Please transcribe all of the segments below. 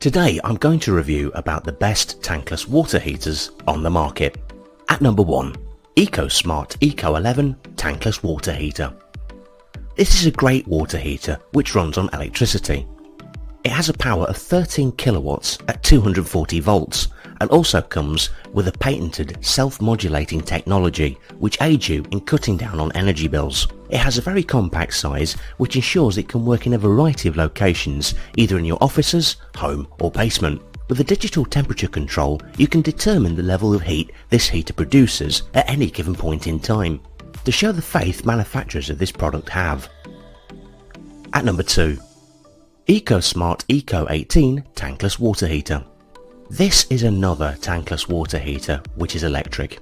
Today I'm going to review about the best tankless water heaters on the market. At number 1, EcoSmart Eco11 Tankless Water Heater. This is a great water heater which runs on electricity. It has a power of 13 kilowatts at 240 volts and also comes with a patented self-modulating technology which aids you in cutting down on energy bills. It has a very compact size which ensures it can work in a variety of locations, either in your offices, home or basement. With a digital temperature control, you can determine the level of heat this heater produces at any given point in time, to show the faith manufacturers of this product have. At number 2, EcoSmart Eco18 Tankless Water Heater. This is another tankless water heater which is electric.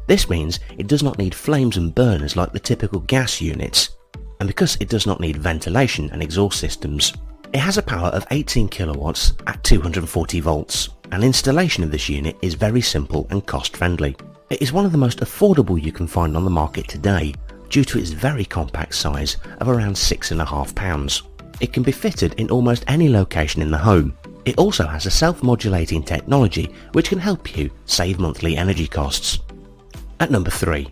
This means it does not need flames and burners like the typical gas units, and because it does not need ventilation and exhaust systems. It has a power of 18 kilowatts at 240 volts, and installation of this unit is very simple and cost friendly. It is one of the most affordable you can find on the market today due to its very compact size of around £6.5. It can be fitted in almost any location in the home. It also has a self-modulating technology which can help you save monthly energy costs. At number 3,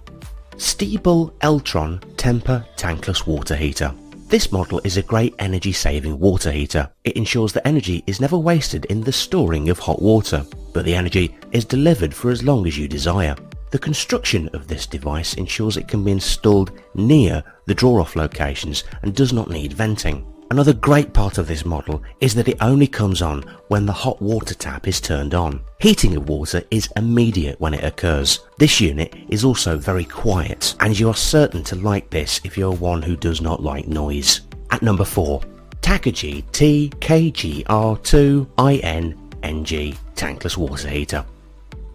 Stiebel Eltron Tempra Tankless Water Heater. This model is a great energy saving water heater. It ensures that energy is never wasted in the storing of hot water, but the energy is delivered for as long as you desire. The construction of this device ensures it can be installed near the draw-off locations and does not need venting. Another great part of this model is that it only comes on when the hot water tap is turned on. Heating of water is immediate when it occurs. This unit is also very quiet, and you are certain to like this if you're one who does not like noise. At number 4, Takagi TKGR2INNG Tankless Water Heater.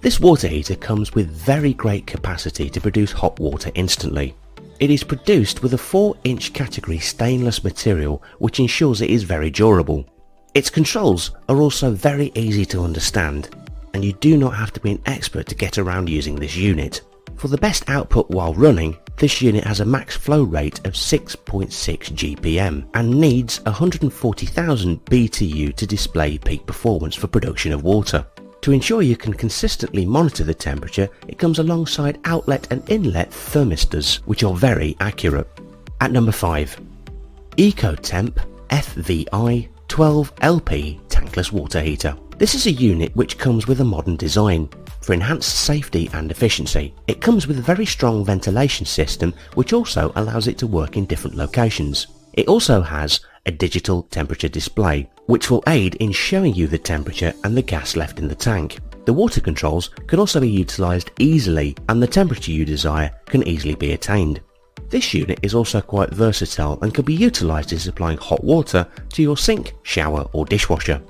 This water heater comes with very great capacity to produce hot water instantly. It is produced with a 4-inch category stainless material which ensures it is very durable. Its controls are also very easy to understand, and you do not have to be an expert to get around using this unit. For the best output while running, this unit has a max flow rate of 6.6 GPM and needs 140,000 BTU to display peak performance for production of water. To ensure you can consistently monitor the temperature, it comes alongside outlet and inlet thermistors, which are very accurate. At number 5, Eccotemp FVI 12LP Tankless Water Heater. This is a unit which comes with a modern design for enhanced safety and efficiency. It comes with a very strong ventilation system which also allows it to work in different locations. It also has a digital temperature display, which will aid in showing you the temperature and the gas left in the tank. The water controls can also be utilised easily, and the temperature you desire can easily be attained. This unit is also quite versatile and can be utilised in supplying hot water to your sink, shower or dishwasher.